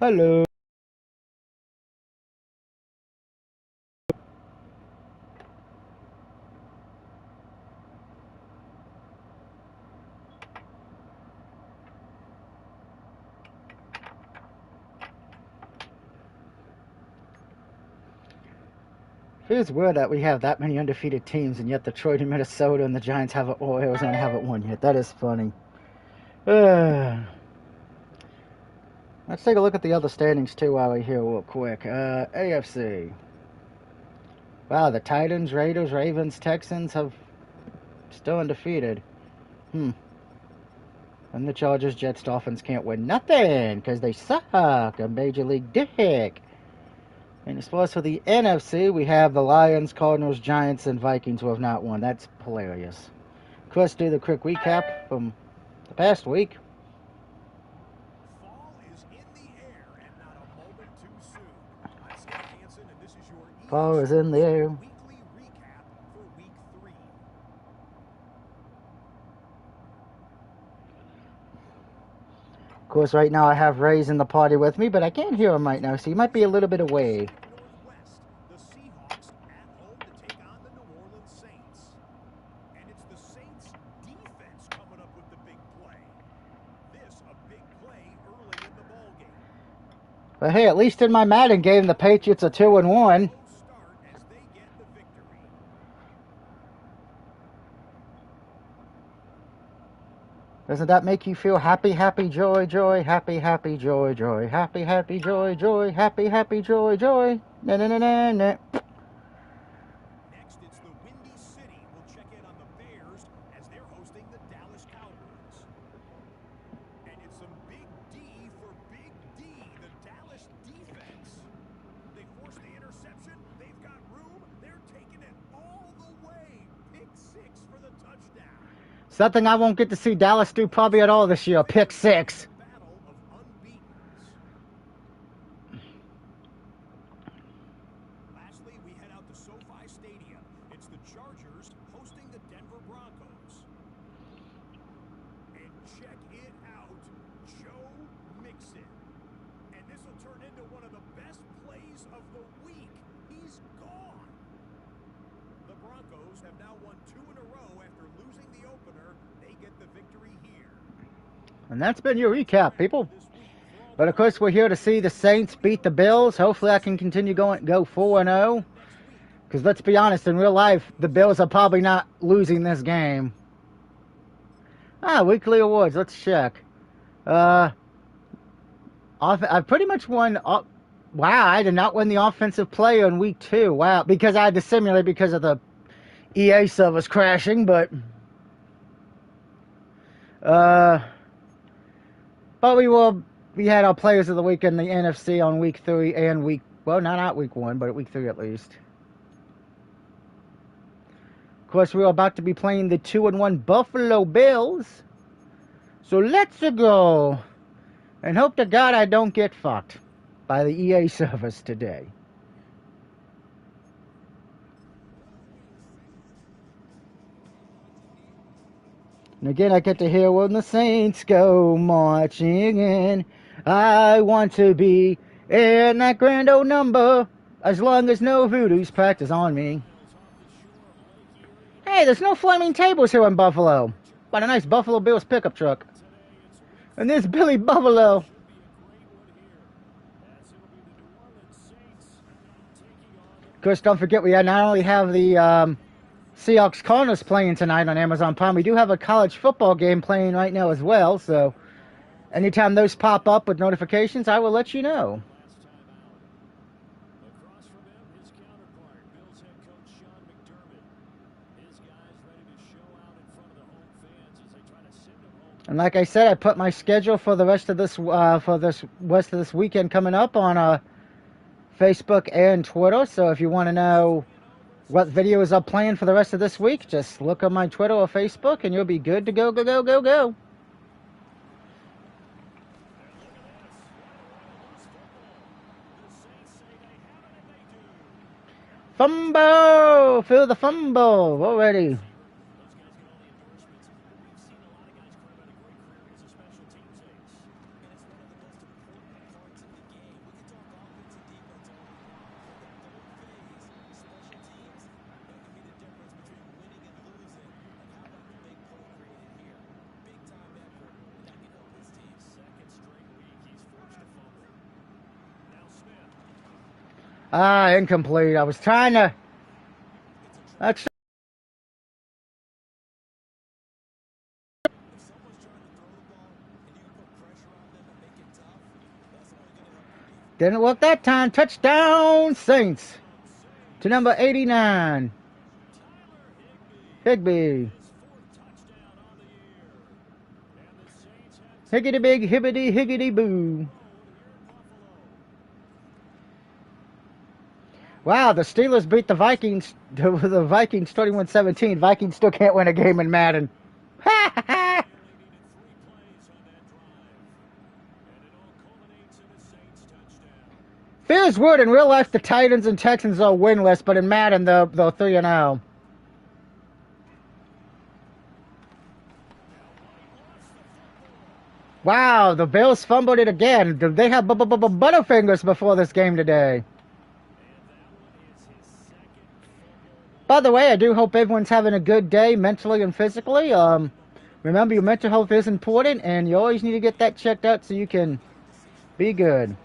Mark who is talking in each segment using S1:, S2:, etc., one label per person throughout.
S1: Hello. Feels weird that we have that many undefeated teams, and yet Detroit and Minnesota and the Giants haven't, or Arizona haven't won yet. That is funny. Let's take a look at the other standings too while we're here real quick. AFC. Wow, the Titans, Raiders, Ravens, Texans have still undefeated. And the Chargers, Jets, Dolphins can't win nothing because they suck. A major league dick. And as far as for the NFC, we have the Lions, Cardinals, Giants, and Vikings who have not won. That's hilarious. Of course, do the quick recap from the past week.
S2: Fall is in the air and not a moment too soon. I'm Scott Hansen, and this is your
S1: Fall is in the air.
S2: weekly recap for Week 3.
S1: Of course, right now I have Ray's in the party with me, but I can't hear him right now, so he might be a little bit away.
S2: Northwest, the Seahawks at home to take on the New Orleans Saints. And it's the Saints defense coming up with the big play. This a big play early in the ballgame.
S1: But hey, at least in my Madden game, the Patriots are 2-1.
S2: Start as they get the victory.
S1: Doesn't that make you feel happy, happy, joy, joy, happy, happy, joy, joy, happy, happy, joy, joy, happy, happy, joy, joy? Na na na na na.
S2: Next, it's the Windy City. We'll check in on the Bears as they're hosting the Dallas Cowboys. And it's some big D for Big D, the Dallas defense. They force the interception. They've got room. They're taking it all the way. Pick 6 for the touchdown.
S1: Something I won't get to see Dallas do probably at all this year. Pick 6.
S2: Battle of unbeatens. Lastly, we head out to SoFi Stadium. It's the Chargers hosting the Denver Broncos. And check it out, Joe Mixon. And this will turn into one of the best plays of the week. He's gone. The Broncos have now won 2 in a row after losing the opener. They get the victory here.
S1: And that's been your recap, people. But of course, we're here to see the Saints beat the Bills. Hopefully, I can continue go 4-0. Because let's be honest, in real life, the Bills are probably not losing this game. Weekly awards. Let's check. I pretty much won. Wow, I did not win the offensive player in week 2. Wow, because I had to simulate because of the EA servers crashing. But we had our players of the week in the NFC on week 3 and not week 1, but week 3 at least. Of course, we are about to be playing the 2-1 Buffalo Bills. So let's go. And hope to God I don't get fucked by the EA servers today. And again, I get to hear when the Saints go marching in. I want to be in that grand old number as long as no voodoo's practice on me. Hey, there's no flaming tables here in Buffalo. But a nice Buffalo Bills pickup truck. And there's Billy Buffalo. Of course, don't forget we not only have the Seahawks Cardinals playing tonight on Amazon Prime, we do have a college football game playing right now as well. So anytime those pop up with notifications, I will let you know. And like I said, I put my schedule for the rest of this weekend coming up on Facebook and Twitter. So if you want to know what videos I'm playing for the rest of this week, just look on my Twitter or Facebook, and you'll be good to go, go, go, go, go. Fumble! Feel the fumble already. Ah, incomplete. I was trying to... That's... Didn't work that time. Touchdown, Saints. To number 89. Higbee. Higgity big, hibbity, higgity boo. Wow, the Steelers beat the Vikings. The Vikings 31-17. Vikings still can't win a game in Madden. Feels weird. In real life, the Titans and Texans are winless, but in Madden, they're 3-0. Wow, the Bills fumbled it again. They have Butterfingers before this game today. By the way, I do hope everyone's having a good day mentally and physically. Remember, your mental health is important, and you always need to get that checked out so you can be good.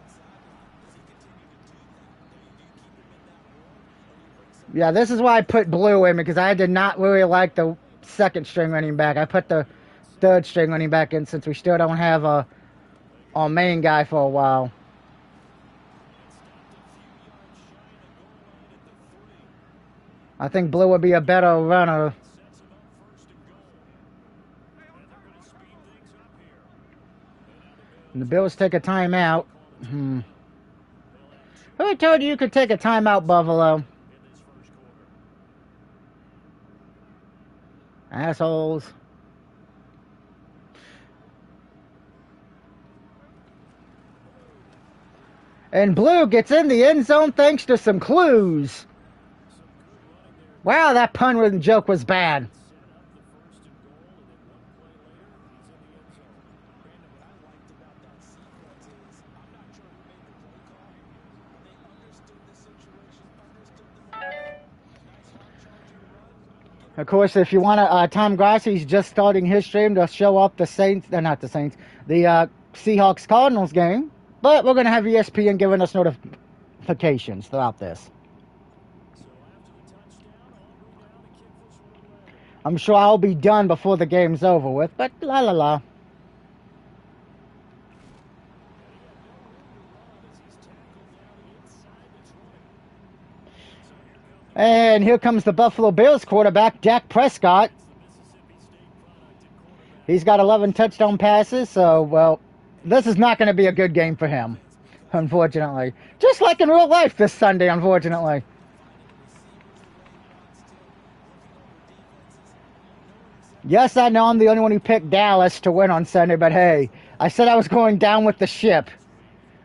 S1: Yeah, this is why I put Blue in, because I did not really like the second string running back. I put the third string running back in since we still don't have our main guy for a while. I think Blue would be a better runner. And the Bills take a timeout. Who told you could take a timeout, Buffalo? Assholes. And Blue gets in the end zone thanks to some clues. Wow, that pun and joke was bad. Of course, if you want to, Tom Grassi's just starting his stream to show up the Saints, not the Saints, the Seahawks-Cardinals game. But we're going to have ESPN giving us notifications throughout this. I'm sure I'll be done before the game's over with, but la la la. And here comes the Buffalo Bills quarterback, Dak Prescott. He's got 11 touchdown passes, so, well, this is not going to be a good game for him, unfortunately. Just like in real life this Sunday, unfortunately. Yes, I know I'm the only one who picked Dallas to win on Sunday, but hey, I said I was going down with the ship.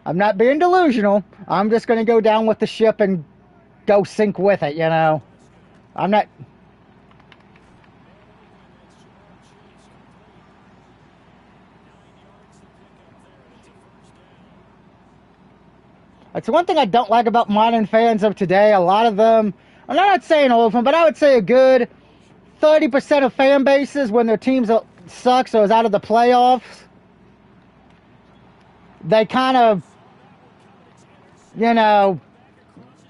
S1: I'm not being delusional. I'm just going to go down with the ship and go sink with it, you know. I'm not... That's one thing I don't like about modern fans of today. A lot of them, I'm not saying all of them, but I would say a good 30% of fan bases, when their teams sucks or is out of the playoffs, they kind of, you know,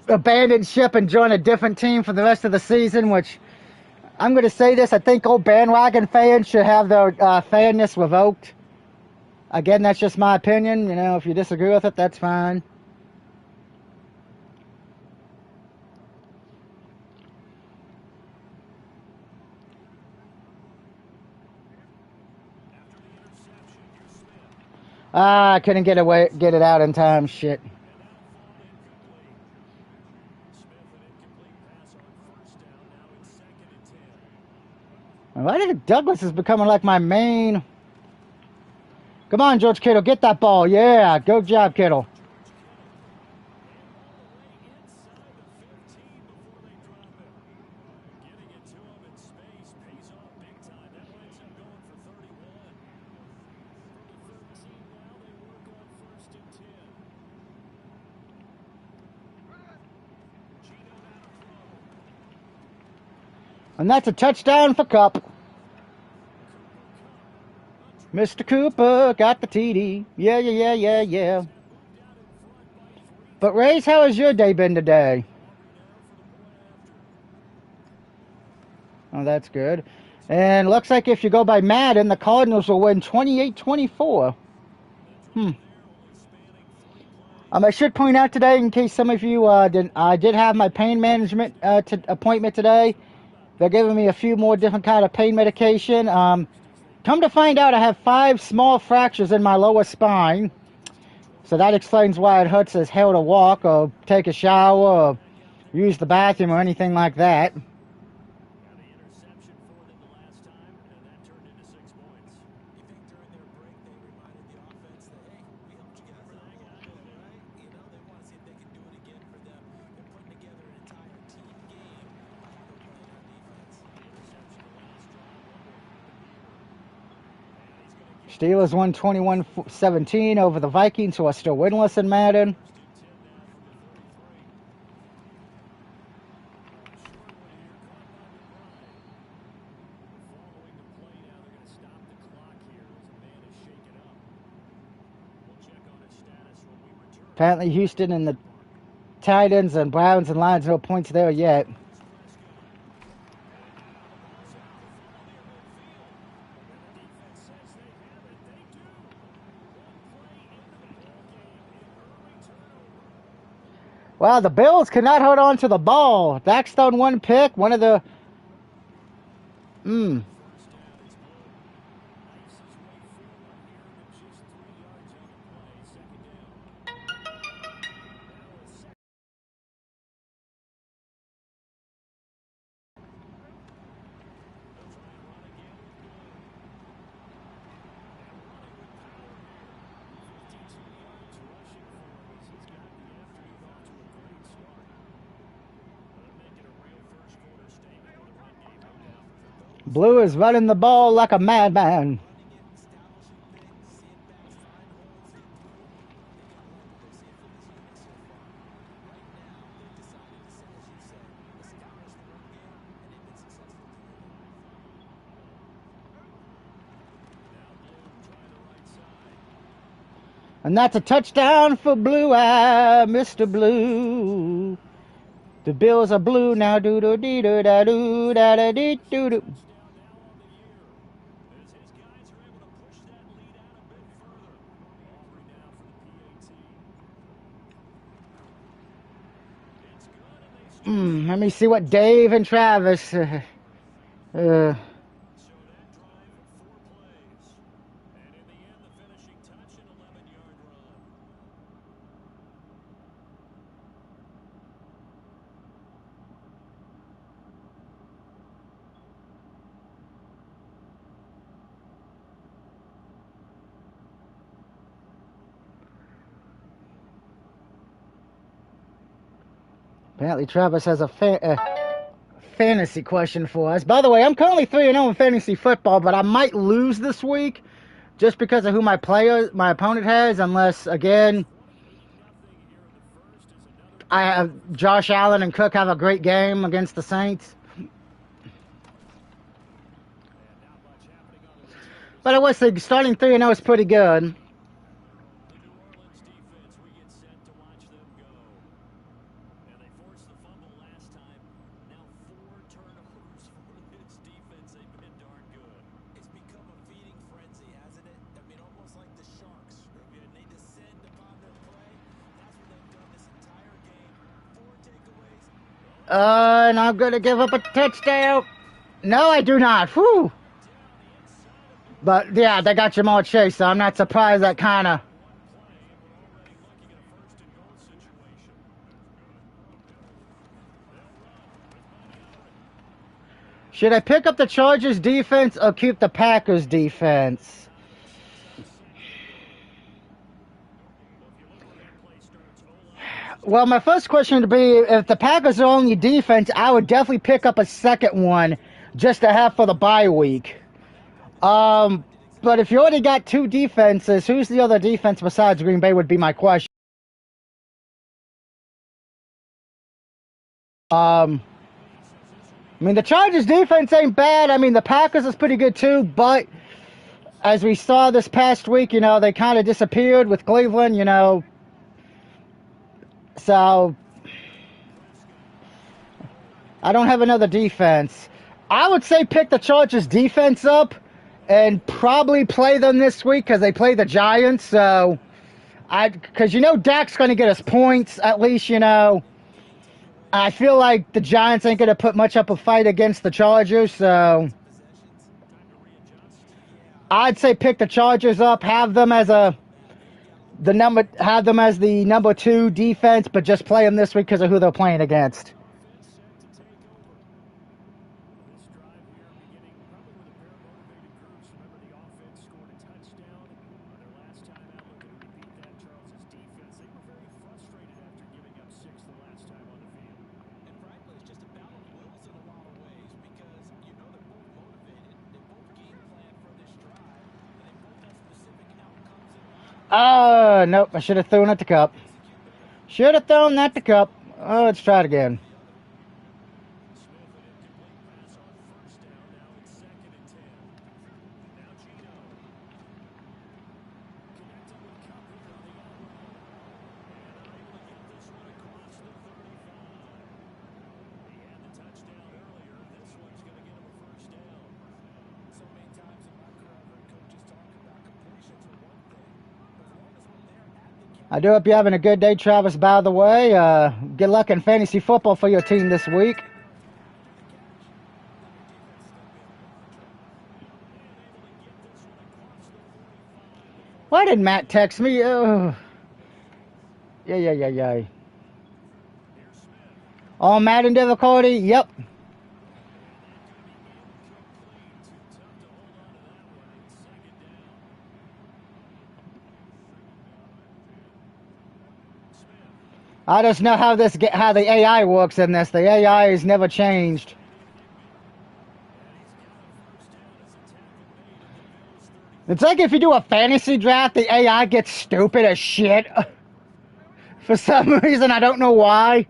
S1: abandon ship and join a different team for the rest of the season, which, I'm going to say this, I think old bandwagon fans should have their fanness revoked. Again, that's just my opinion. You know, if you disagree with it, that's fine. I couldn't get it out in time. Shit. Why did Douglas is becoming like my main? Come on, George Kittle, get that ball. Yeah, good job, Kittle. And that's a touchdown for Kupp. Mr. Cooper got the TD. Yeah. But Rays, how has your day been today? Oh, that's good. And looks like if you go by Madden, the Cardinals will win 28-24. I should point out today, in case some of you didn't, I did have my pain management appointment today. They're giving me a few more different kind of pain medication. Come to find out, I have 5 small fractures in my lower spine. So that explains why it hurts as hell to walk or take a shower or use the bathroom or anything like that. Steelers won 21-17 over the Vikings, who are still winless in Madden. Apparently Houston and the Titans and Browns and Lions, no points there yet. Wow, the Bills cannot hold on to the ball. Dak's thrown 1 pick. One of the... Blue is running the ball like a madman. And that's a touchdown for Blue Eye, Mr. Blue. The Bills are blue now, doo-doo-dee-doo-da-doo-da-da-dee-doo-doo. Let me see what Dave and Travis... Apparently Travis has a fantasy question for us. By the way, I'm currently 3-0 in fantasy football, but I might lose this week just because of who my opponent has, unless, again, I have Josh Allen and Cook have a great game against the Saints. But I would say starting 3-0 is pretty good. And I'm going to give up a touchdown. No, I do not. Whew. But, yeah, they got Jamar Chase, so I'm not surprised that kind of... Should I pick up the Chargers defense or keep the Packers defense? Well, my first question would be, if the Packers are only defense, I would definitely pick up a second one just to have for the bye week. But if you already got 2 defenses, who's the other defense besides Green Bay would be my question. I mean, the Chargers defense ain't bad. I mean, the Packers is pretty good too, but as we saw this past week, you know, they kind of disappeared with Cleveland, you know. So I don't have another defense. I would say pick the Chargers defense up and probably play them this week because they play the Giants. So because Dak's going to get us points at least. I feel like the Giants ain't going to put much up a fight against the Chargers. So I'd say pick the Chargers up, have them as the number 2 defense, but just play them this week because of who they're playing against. Nope, I should have thrown at the cup. Should have thrown at the cup. Oh, let's try it again. I do hope you're having a good day, Travis, by the way. Good luck in fantasy football for your team this week. Why did Matt text me? Oh. Yeah. All Madden difficulty? Yep. I just know how the AI works in this. The AI has never changed. It's like if you do a fantasy draft, the AI gets stupid as shit. For some reason, I don't know why.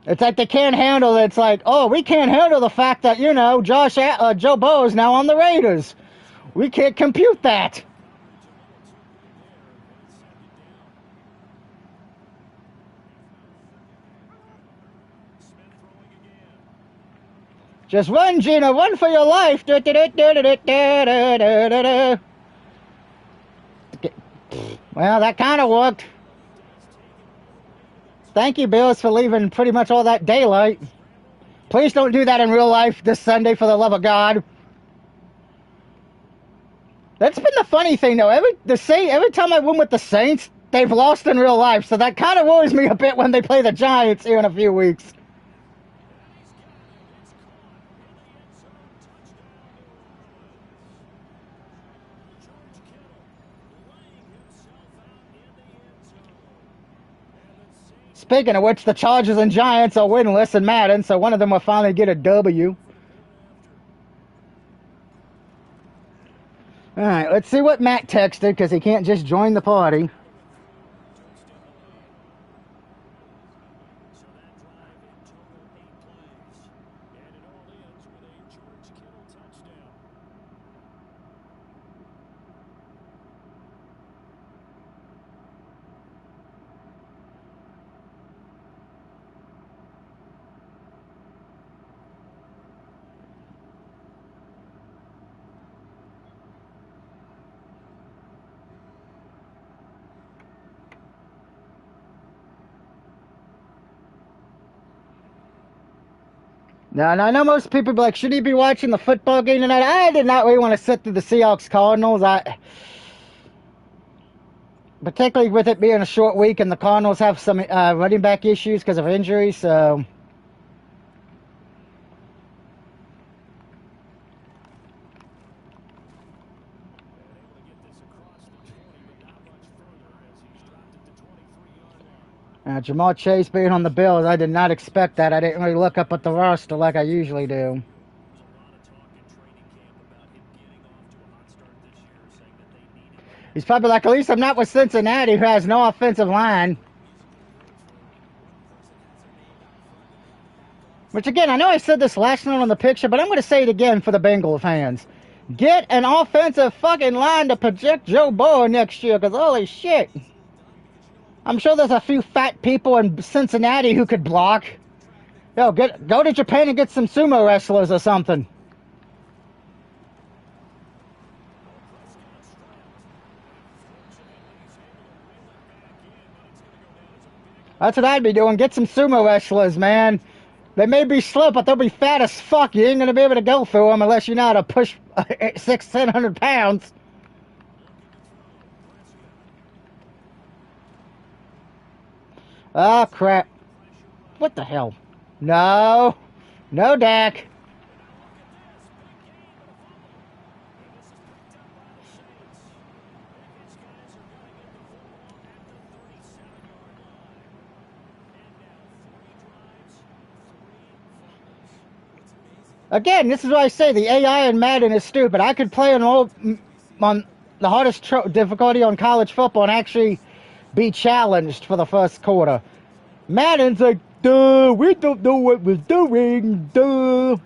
S1: It's like they can't handle it. It's like, oh, we can't handle the fact that, Joe Burrow is now on the Raiders. We can't compute that. Just run, Gina, run for your life. Well, that kind of worked. Thank you, Bills, for leaving pretty much all that daylight. Please don't do that in real life this Sunday, for the love of God. That's been the funny thing, though. Every time I win with the Saints, they've lost in real life. So that kind of worries me a bit when they play the Giants here in a few weeks. Speaking of which, the Chargers and Giants are winless in Madden, so one of them will finally get a W. All right, let's see what Matt texted, because he can't just join the party. Now, and I know most people be like, should he be watching the football game tonight? I did not really want to sit through the Seahawks-Cardinals. Particularly with it being a short week, and the Cardinals have some running back issues because of injuries, so... Jamar Chase being on the Bills, I did not expect that. I didn't really look up at the roster like I usually do. He's probably like, at least I'm not with Cincinnati, who has no offensive line. Which, again, I know I said this last night on the picture, but I'm going to say it again for the Bengal fans. Get an offensive fucking line to project Joe Burrow next year, because holy shit. I'm sure there's a few fat people in Cincinnati who could block. Yo, go to Japan and get some sumo wrestlers or something. That's what I'd be doing. Get some sumo wrestlers, man. They may be slow, but they'll be fat as fuck. You ain't gonna be able to go through them unless you know how to push 700 pounds. Oh, crap. What the hell? No. No, Dak. Again, this is what I say. The AI in Madden is stupid. I could play on the hardest difficulty on college football and actually be challenged for the first quarter. Madden's like, duh, we don't know what we're doing, duh.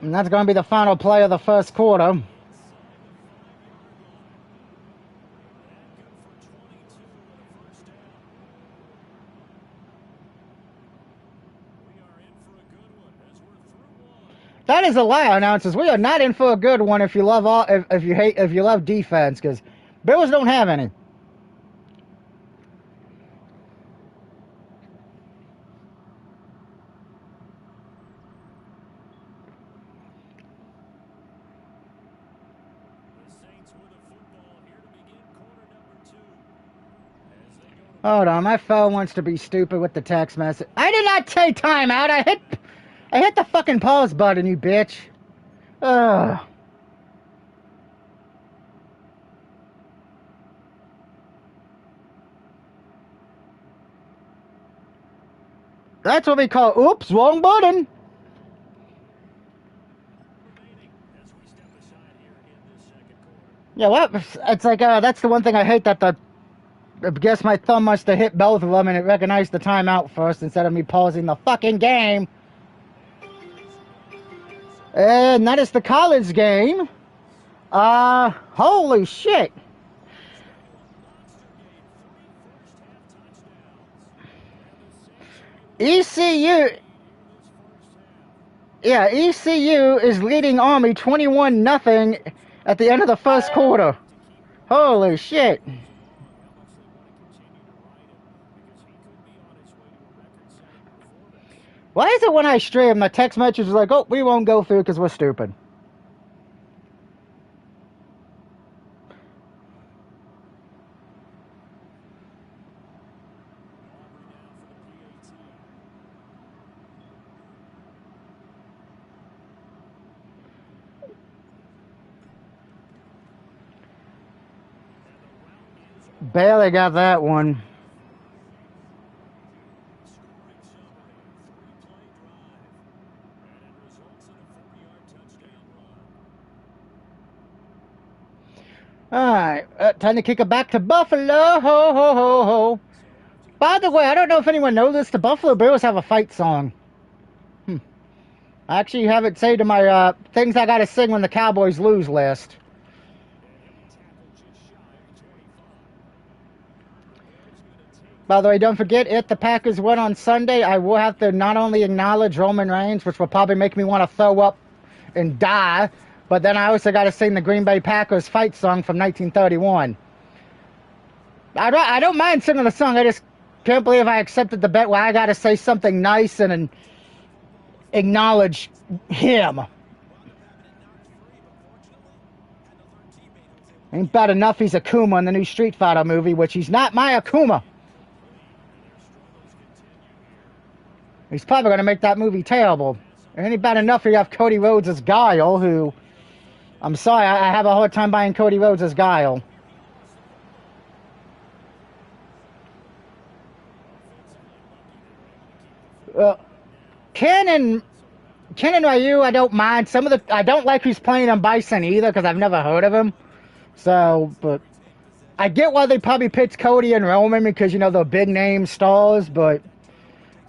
S1: And that's going to be the final play of the first quarter. That is a lie, announcers. We are not in for a good one if you love if you love defense, because Bills don't have any. Hold on, my phone wants to be stupid with the text message. I did not take time out. I hit the fucking pause button, you bitch. Ugh. That's what we call, oops, wrong button. Yeah, what? It's like, that's the one thing I hate, that I guess my thumb must have hit both of them and it recognized the timeout first instead of me pausing the fucking game. And that is the college game. Holy shit. ECU. Yeah, ECU is leading Army 21-0 at the end of the first quarter. Holy shit. Why is it when I stream, the text message is like, oh, we won't go through because we're stupid? Barely got that one. Alright, time to kick it back to Buffalo. Ho, ho, ho, ho. By the way, I don't know if anyone knows this, the Buffalo Bills have a fight song. I actually have it saved to my things I gotta sing when the Cowboys lose list. By the way, don't forget, if the Packers win on Sunday, I will have to not only acknowledge Roman Reigns, which will probably make me want to throw up and die, but then I also got to sing the Green Bay Packers fight song from 1931. I don't mind singing the song. I just can't believe I accepted the bet where I got to say something nice and acknowledge him. Ain't bad enough he's Akuma in the new Street Fighter movie, which he's not my Akuma. He's probably going to make that movie terrible. It ain't bad enough you have Cody Rhodes as Guile, who... I'm sorry, I have a hard time buying Cody Rhodes as Guile. Ken and Kenan Ryu, I don't mind. I don't like who's playing on Bison either because I've never heard of him. So, but I get why they probably picked Cody and Roman because, you know, the big name stars, but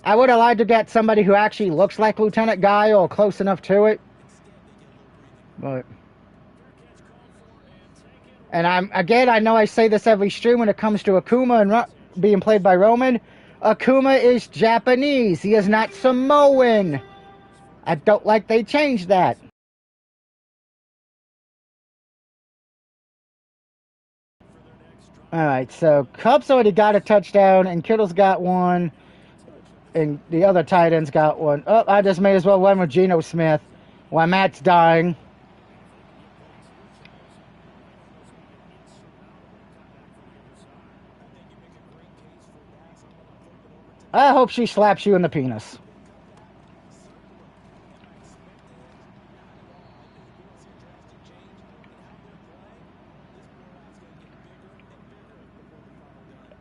S1: I would have liked to get somebody who actually looks like Lieutenant Guy or close enough to it. But, and I know I say this every stream when it comes to Akuma and being played by Roman. Akuma is Japanese. He is not Samoan. I don't like they changed that. All right, so Cubs already got a touchdown, and Kittle's got one, and the other tight end's got one. Oh, I just may as well run with Geno Smith while Matt's dying. I hope she slaps you in the penis.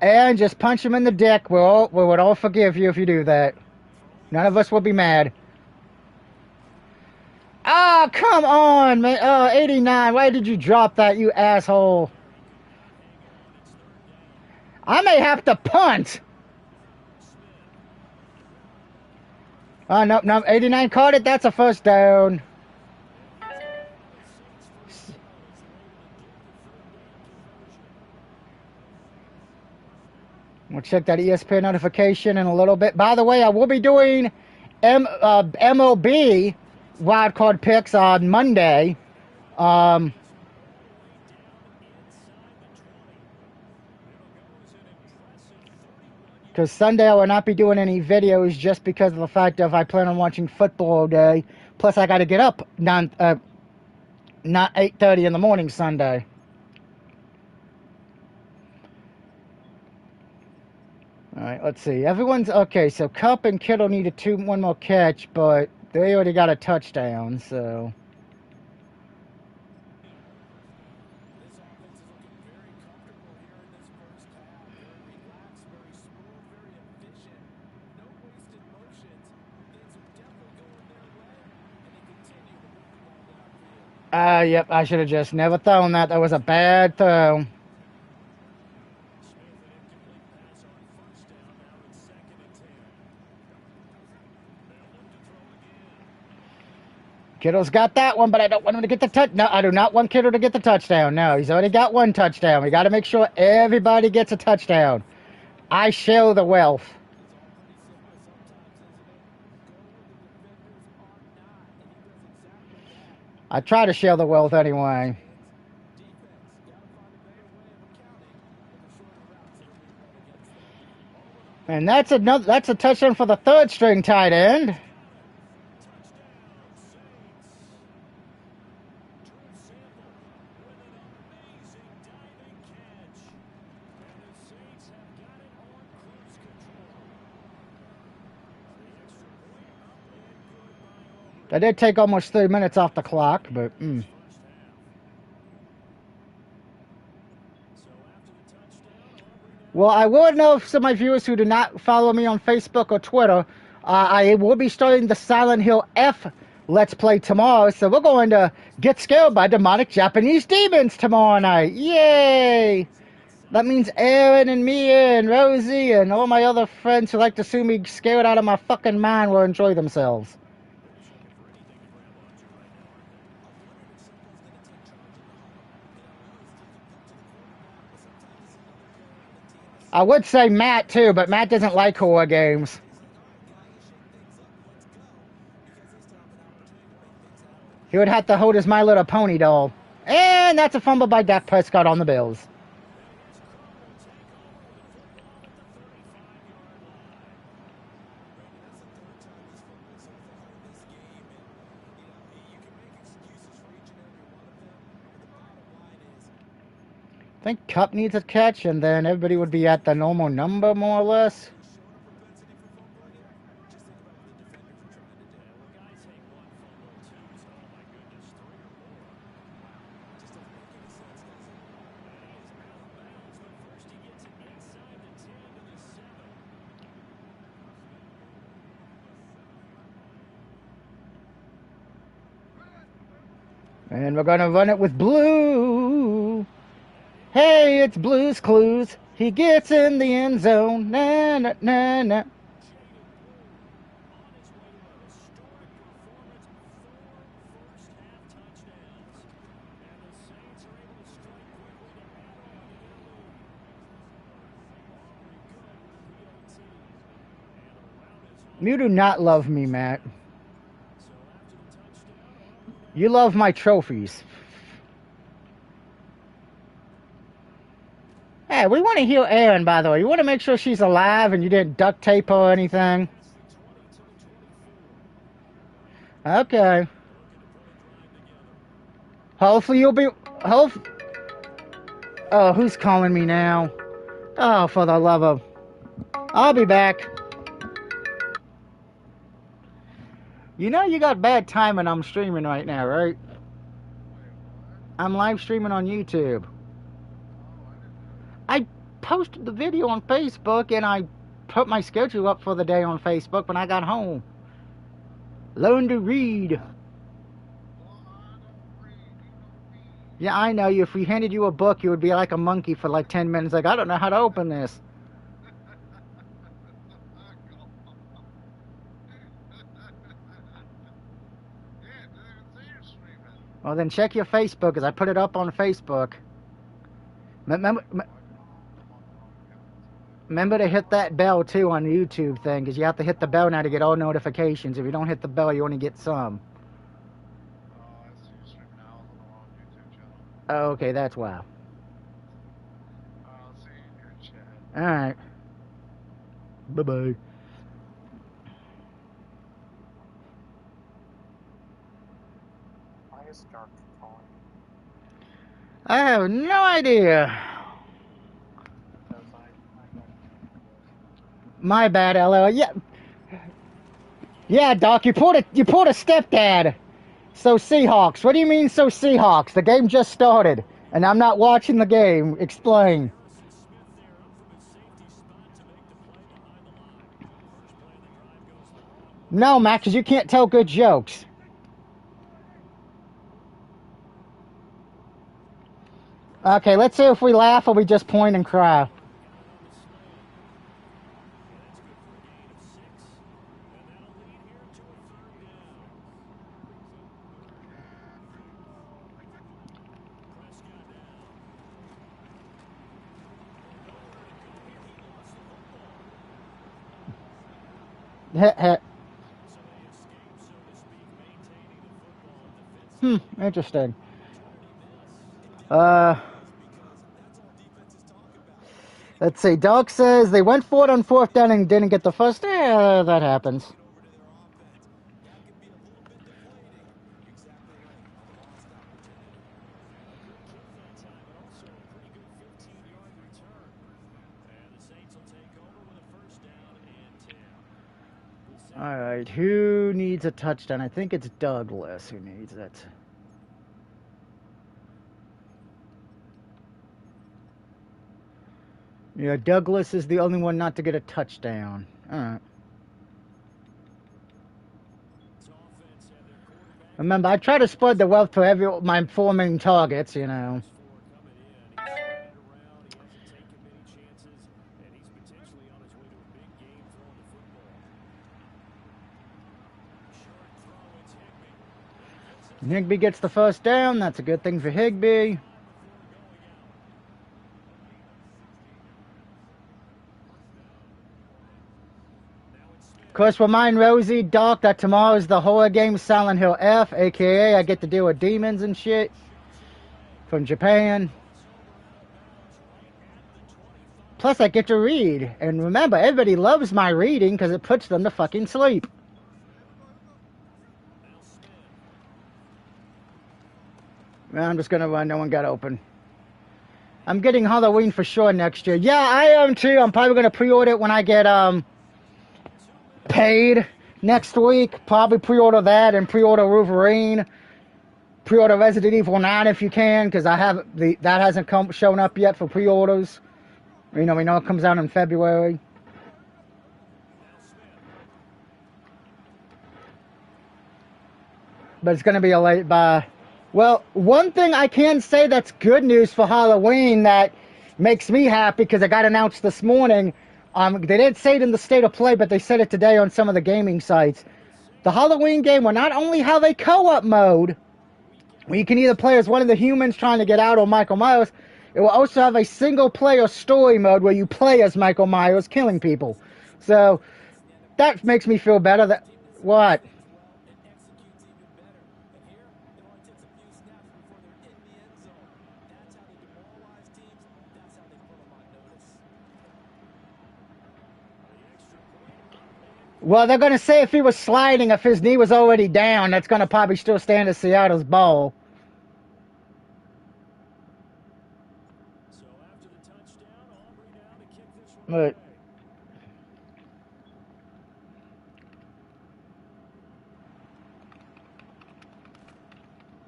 S1: And just punch him in the dick. We would all forgive you if you do that. None of us would be mad. Oh, come on, man. 89. Why did you drop that, you asshole? I may have to punt. Oh, no. 89 caught it. That's a first down. We'll check that ESPN notification in a little bit. By the way, I will be doing MLB wildcard picks on Monday. Because Sunday I will not be doing any videos just because of the fact of I plan on watching football all day. Plus I got to get up not 8:30 in the morning Sunday. All right, let's see. Everyone's okay. So Kupp and Kittle needed one more catch, but they already got a touchdown. So. Yep, I should have just never thrown that. That was a bad throw. Kittle's got that one, but I don't want him to get the touch. No, I do not want Kittle to get the touchdown. No, he's already got one touchdown. We got to make sure everybody gets a touchdown. I share the wealth. I try to share the wealth anyway. And that's a touchdown for the third string tight end. That did take almost 3 minutes off the clock, but Well, I will know some of my viewers who do not follow me on Facebook or Twitter. I will be starting the Silent Hill F Let's Play tomorrow, so we're going to get scared by demonic Japanese demons tomorrow night. Yay! That means Aaron and Mia and Rosie and all my other friends who like to see me scared out of my fucking mind will enjoy themselves. I would say Matt too, but Matt doesn't like horror games. He would have to hold his My Little Pony doll. And that's a fumble by Dak Prescott on the Bills. I think Kupp needs a catch, and then everybody would be at the normal number, more or less. And we're gonna run it with Blue. Hey, it's Blue's Clues. He gets in the end zone. Na na na na. You do not love me, Matt. You love my trophies. Hey, we want to hear Erin, by the way. You want to make sure she's alive and you didn't duct tape her or anything? Okay. Hopefully you'll be... Oh, who's calling me now? Oh, for the love of... I'll be back. You know you got bad timing. I'm streaming right now, right? I'm live streaming on YouTube. I posted the video on Facebook and I put my schedule up for the day on Facebook when I got home. Learn to read. Yeah, I know. If we handed you a book, you would be like a monkey for like 10 minutes. Like, I don't know how to open this. Well, then check your Facebook, because I put it up on Facebook. Remember to hit that bell, too, on the YouTube thing, because you have to hit the bell now to get all notifications. If you don't hit the bell, you only get some. Oh, okay, that's why.
S3: I'll see you in your chat.
S1: Alright. Bye-bye.
S3: Why is Dark calling?
S1: I have no idea. My bad, LO. Yeah, Doc, you pulled a stepdad. So Seahawks. What do you mean, so Seahawks? The game just started, and I'm not watching the game. Explain. No, Matt, because you can't tell good jokes. Okay, let's see if we laugh or we just point and cry. Interesting. Let's see. Doug says they went for it on 4th down and didn't get the first. That happens. All right, who needs a touchdown? I think it's Douglas who needs it. Yeah, Douglas is the only one not to get a touchdown. All right. Remember, I try to spread the wealth to my 4 main targets, you know. Higbee gets the first down. That's a good thing for Higbee. Of course, remind Rosie, Doc, that tomorrow's the horror game Silent Hill F, a.k.a. I get to deal with demons and shit from Japan. Plus, I get to read. And remember, everybody loves my reading because it puts them to fucking sleep. I'm just going to run. No one got open. I'm getting Halloween for sure next year. Yeah, I am too. I'm probably going to pre-order it when I get paid next week. Probably pre-order that and pre-order Wolverine. Pre-order Resident Evil 9 if you can, because that hasn't shown up yet for pre-orders. You know, we know it comes out in February. But it's going to be a late buy. Well, one thing I can say that's good news for Halloween that makes me happy because it got announced this morning. They didn't say it in the state of play, but they said it today on some of the gaming sites. The Halloween game will not only have a co-op mode, where you can either play as one of the humans trying to get out or Michael Myers, it will also have a single-player story mode where you play as Michael Myers killing people. So that makes me feel better. That what? Well, they're going to say if he was sliding, if his knee was already down, that's going to probably still stand as Seattle's ball.
S2: So after the touchdown, Aubrey now to kick this one
S1: But
S2: away.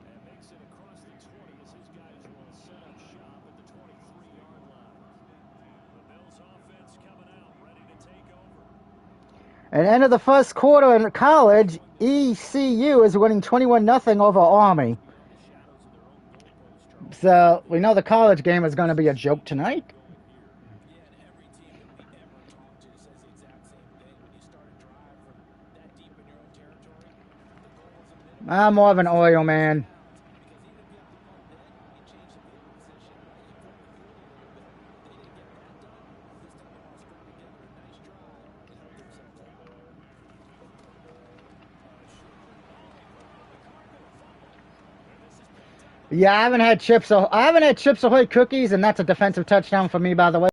S2: And makes it across the 20 as his guys will set up shop at the 23-yard line. The Bills offense coming out, ready to take over.
S1: at the end of the first quarter in college, ECU is winning 21-0 over Army. So we know the college game is going to be a joke tonight.
S4: Yeah, and every team that we ever talk to says the exact same thing. When you start a drive from that deep in your own territory, the goal is a minimum.
S1: I'm more of an oil man.
S4: Because even if you have to punt then, you change the field position, right? You flip the field a little bit. They didn't get that done. This time they want to string together a nice drive and help themselves out.
S1: Yeah, I haven't had Chips Ahoy cookies, and that's a defensive touchdown for me, by the way.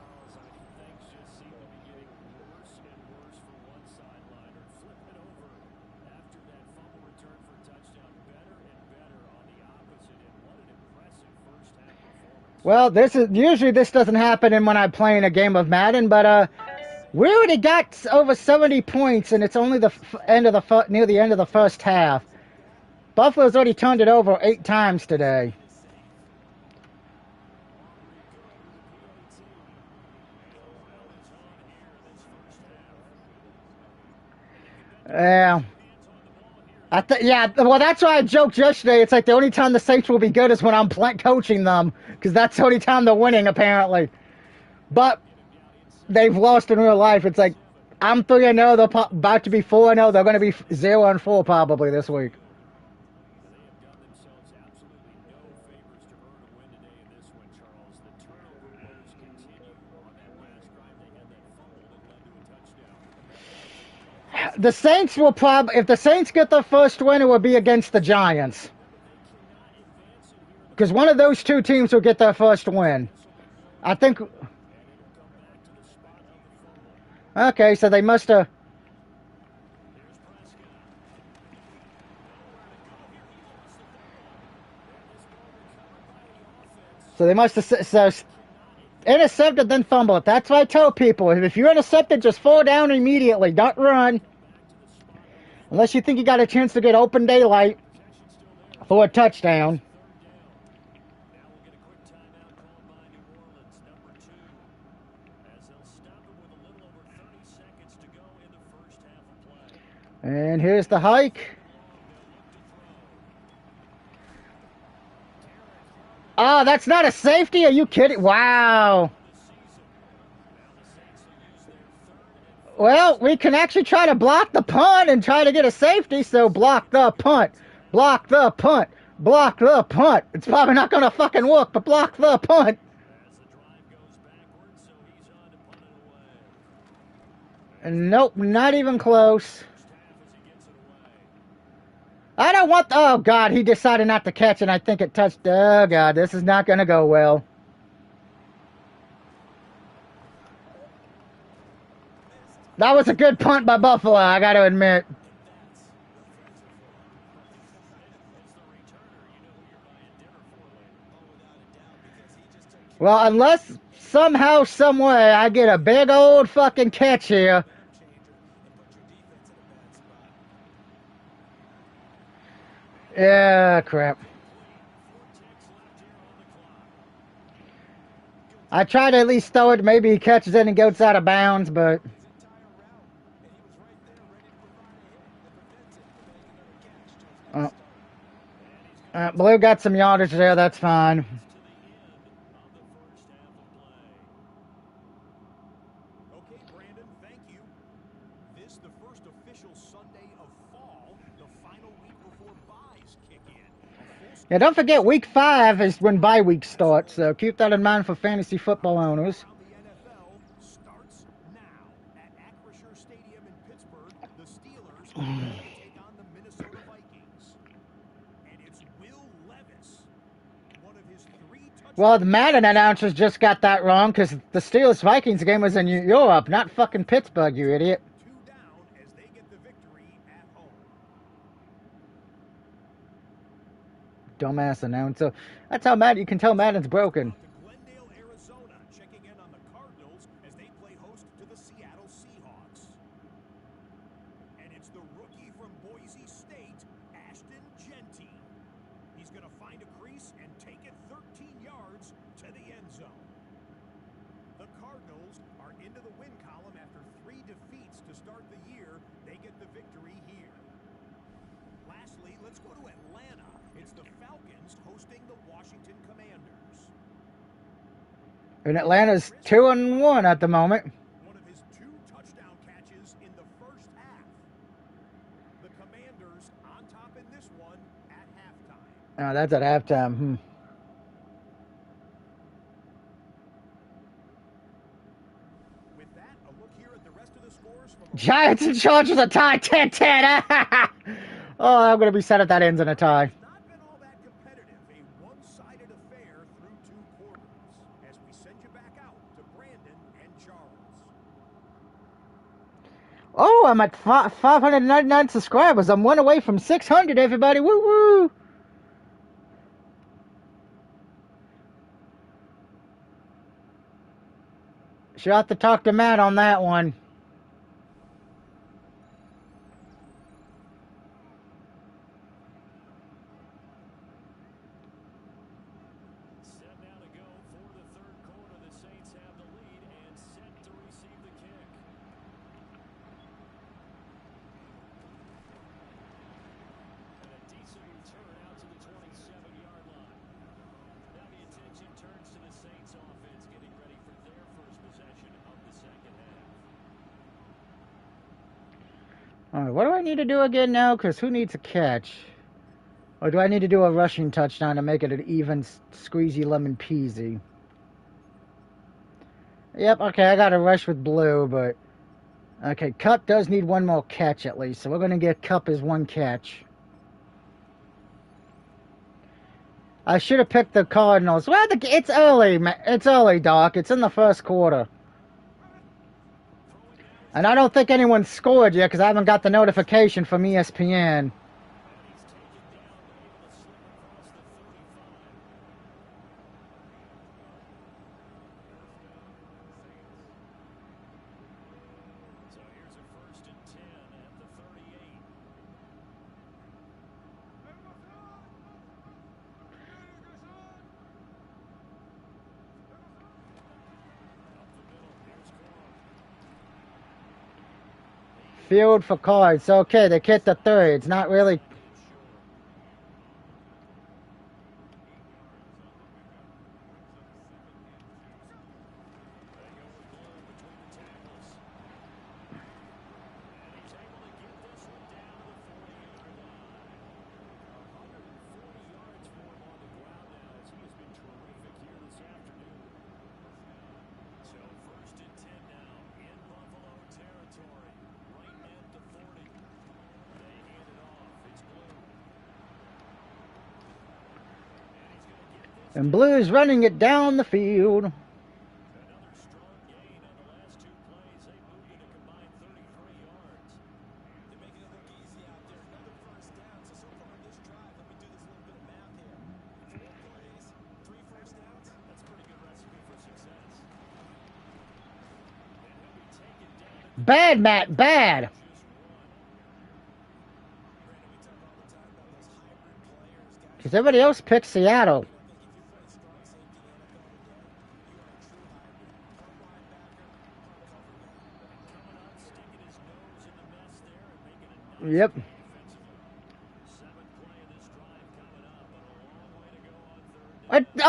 S2: Well, Charles, things just seem to be getting worse and worse for one sideliner. Flip it over after that fumble return for a touchdown. Better and better on the opposite, and what an impressive first half performance.
S1: Well, this doesn't happen when I play in a game of Madden, but we already got over 70 points, and it's only near the end of the first half. Buffalo's already turned it over 8 times today. Yeah. Well, that's why I joked yesterday. It's like the only time the Saints will be good is when I'm coaching them, because that's the only time they're winning, apparently. But they've lost in real life. It's like I'm 3-0. They're about to be 4-0. They're going to be 0-4 probably this week.
S2: They have done themselves absolutely no favors to earn a win today in this one, Charles. The turnover woes continue on that last drive. They had that fumble that led to a touchdown.
S1: The Saints will if the Saints get their first win, it will be against the Giants. Because one of those two teams will get their first win. I think. Okay, so they must have. So they must have intercepted, then fumble it. That's what I tell people. If you're intercepted, just fall down immediately. Don't run. Unless you think you got a chance to get open daylight for a touchdown.
S2: Now we'll get a quick timeout called by New Orleans, number 2, as they'll stop it with a little over 30 seconds to go in the first half of play.
S1: And here's the hike. Oh, that's not a safety? Are you kidding? Wow. Well, we can actually try to block the punt and try to get a safety, so block the punt. Block the punt. Block the punt. It's probably not going to fucking work, but block the punt.
S2: As the drive goes backwards, so he's on to punt it away.
S1: Nope, not even close. I don't want. Oh, God, he decided not to catch it. I think it touched. Oh, God, this is not going to go well. That was a good punt by Buffalo, I got to admit. Well, unless somehow, some way, I get a big old fucking catch here. Yeah, crap. I try to at least throw it. Maybe he catches it and goes out of bounds, but Uh, Blue got some yardage there. That's fine.
S2: Okay, Brandon, thank you. This the first official Sunday of fall, the final week before buys kick in. A full
S1: Yeah, don't forget week 5 is when bye week starts. So keep that in mind for fantasy football owners.
S2: around the NFL starts now at Acrisure Stadium in Pittsburgh. The Steelers are ready to take on the Minnesota Vikings. And it's Will Levis, one of his 3 touchdowns.
S1: Well, the Madden announcers just got that wrong because the Steelers-Vikings game was in Europe, not fucking Pittsburgh, you idiot.
S2: 2 down as they get the victory at home.
S1: Dumbass announcer. That's how Madden, you can tell Madden's broken.
S2: To Glendale, Arizona, checking in on the Cardinals as they play host to the Seattle Seahawks. And it's the rookie from Boise State, Ashton Genty. He's going to find a crease and take it 13 yards to the end zone. The Cardinals are into the win column after 3 defeats to start the year. They get the victory here. Lastly, let's go to Atlanta. It's the Falcons hosting the Washington Commanders.
S1: And Atlanta's 2-1 at the moment.
S2: One of his 2 touchdown catches in the first half. The Commanders on top in this one at halftime.
S1: Oh, that's at halftime.
S2: With that, a look here at the rest of the scores from
S1: Giants and Chargers a tie, 10-10. Oh, I'm going to be sad if that ends in a tie.
S2: It's not been all that competitive. A one-sided affair through 2 quarters. As we send you back out to Brandon and Charles.
S1: Oh, I'm at 599 subscribers. I'm 1 away from 600, everybody. Woo-woo. She'll have to talk to Matt on that one.
S4: Set now to go for the third quarter. The Saints have the lead and set to receive the kick. And a decent return out to the 27-yard line. Now the attention turns to the Saints offense getting ready for their first possession of the second half.
S1: All right, what do I need to do again now? Because who needs a catch? Or do I need to do a rushing touchdown to make it an even squeezy lemon peasy? Yep, okay, I got a rush with Blue, but... Okay, Cup does need 1 more catch at least, so we're going to get Cup as 1 catch. I should have picked the Cardinals. Well, it's early, it's early, Doc. It's in the first quarter. And I don't think anyone scored yet because I haven't got the notification from ESPN.
S4: So here's a 1st and 10 at the 38.
S1: Field for Cards. Okay, they hit the 3rd. It's not really... And Blue's running it down the field.
S4: Another strong gain on the last 2 plays. They moved it a combined 33 yards.
S5: They're making it look easy out there. Another first down. So far on this drive, let me do this little bit of math here. 4 plays, 3 first downs.
S4: That's a pretty good recipe for success. And he'll be taken down.
S1: Bad, Matt, bad.
S5: Brandon, we talk all the time about those hybrid players, guys.
S1: Because everybody else picked Seattle.
S5: I think if you play strong safety in the NFL today, you are a true hybrid. Part linebacker, part cover guy.
S4: Coming up, sticking his nose in the mess there and making a nice
S1: Yep.
S4: play defensively. 7 plays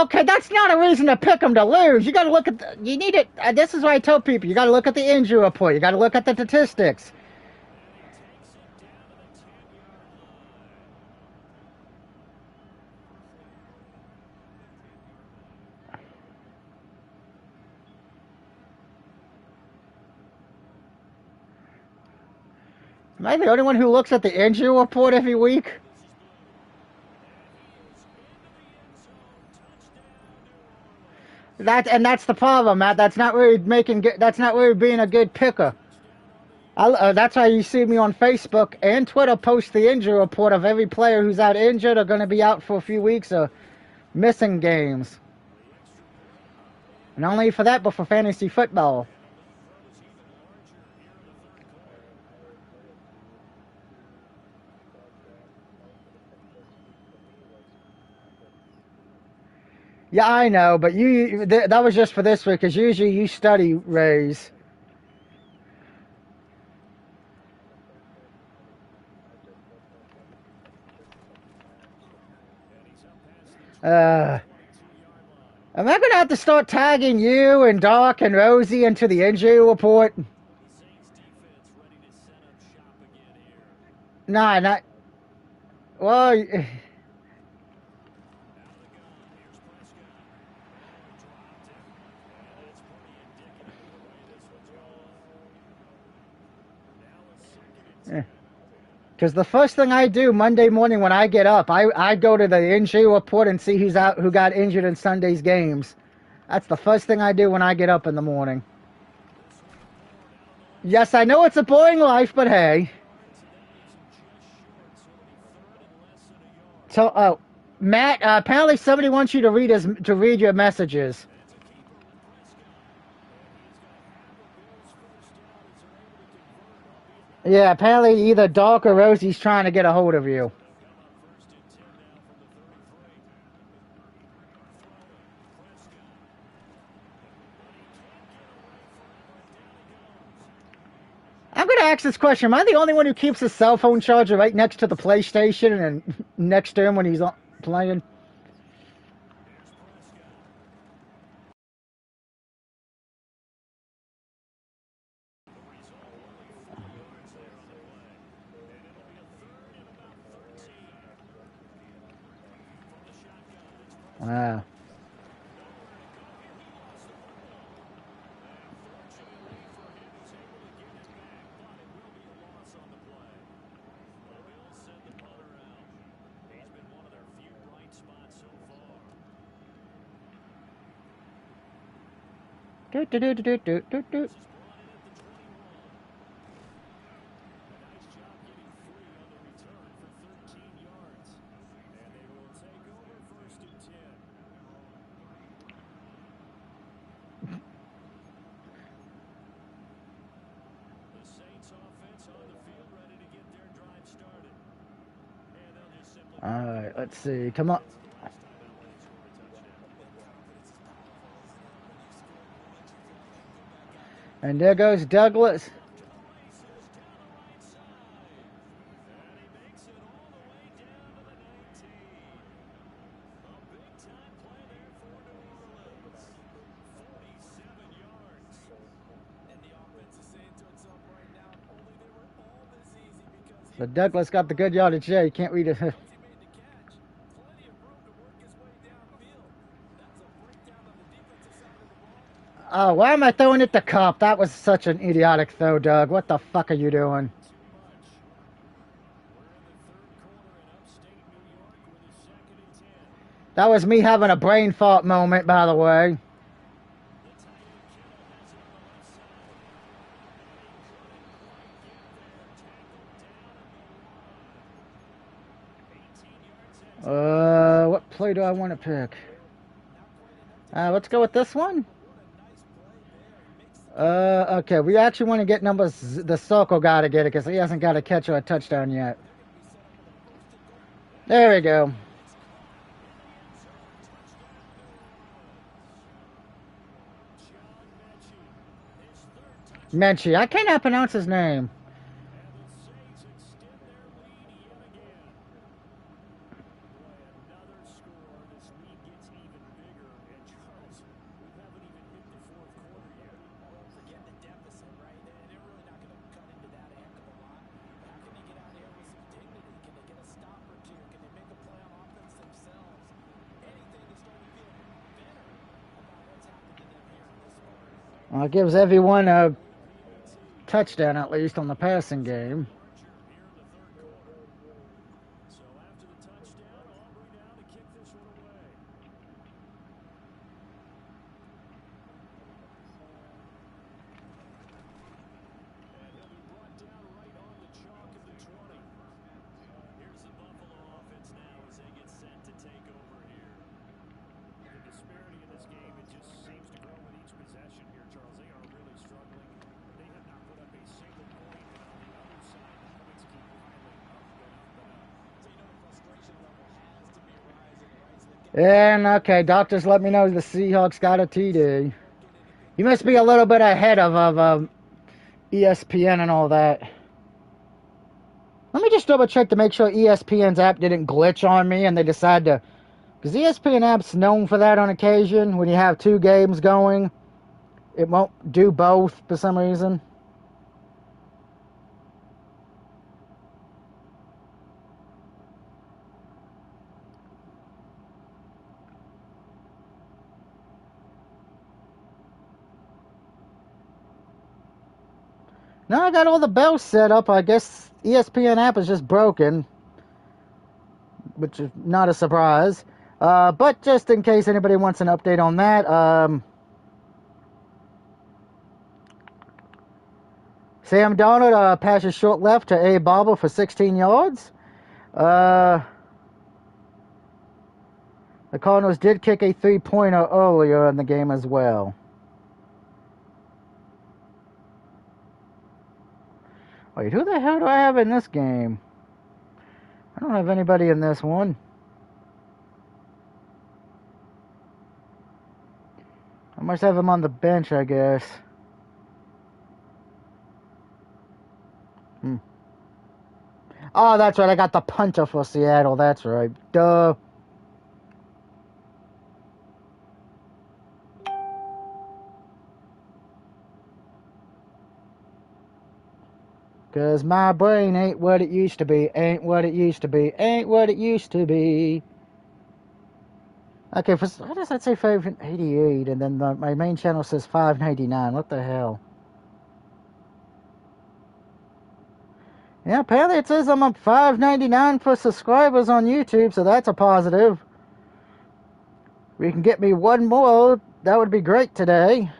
S1: okay, that's not a reason to pick them to lose. You got to look at you need it. This is what I tell people. You got to look at the injury report. You got to look at the statistics. Am I the only one who looks at the injury report every week? That's the problem, Matt. That's not really That's not really being a good picker. That's why you see me on Facebook and Twitter post the injury report of every player who's out injured or going to be out for a few weeks or missing games. Not only for that, but for fantasy football. Yeah, I know, but that was just for this week, because usually you study Rays. Am I going to have to start tagging you and Doc and Rosie into the injury report? Nah, not... Well... Because the first thing I do Monday morning when I get up, I go to the injury report and see who's out, who got injured in Sunday's games. That's the first thing I do when I get up in the morning. Yes, I know it's a boring life, but hey. So, Matt, apparently somebody wants you to read your messages. Yeah, apparently either Doc or Rosie's trying to get a hold of you. I'm going to ask this question. Am I the only one who keeps his cell phone charger right next to the PlayStation and next to him when he's playing? Wow. Do, do, do, do, do, do, do. All right, let's see. Come on. And there goes Douglas. So Douglas got the good yardage there. You can't read it. Oh, why am I throwing it to Cup? That was such an idiotic throw, Doug. What the fuck are you doing? That was me having a brain fart moment, by the way. What play do I want to pick? Let's go with this one. Okay, we actually want to get numbers. The circle guy to get it because he hasn't got a catch or a touchdown yet. There we go. Menchie. I cannot pronounce his name. Well, it gives everyone a touchdown at least on the passing game.
S4: So after the touchdown, Aubrey now to kick this one away. And he'll be brought down right on the chalk of the 20. Here's the Buffalo offense now as they get set to take over here. The disparity in this game, it just seems to grow with each possession here, Charles. They are really struggling. They have not put up a single point. And on the other side, the points keep piling up.
S5: So you know the frustration level has to be rising, right? So they're
S1: And okay, doctors let me know the Seahawks got a TD. You must be a little bit ahead of ESPN and all that. Let me just double check to make sure ESPN's app didn't glitch on me and they decide to... Because ESPN app's known for that on occasion. When you have two games going, it won't do both for some reason. Now I got all the bells set up. I guess ESPN app is just broken, which is not a surprise. But just in case anybody wants an update on that, Sam Darnold passes short left to A. Barber for 16 yards. The Cardinals did kick a three-pointer earlier in the game as well. Wait, who the hell do I have in this game? I don't have anybody in this one. I must have him on the bench, I guess. Oh, that's right. I got the punter for Seattle. That's right. Duh. Cause my brain ain't what it used to be, ain't what it used to be, ain't what it used to be. Okay, why does that say 588 and then my main channel says 599? What the hell? Yeah, apparently it says I'm up $5.99 for subscribers on YouTube, so that's a positive. We can get me one more. That would be great today.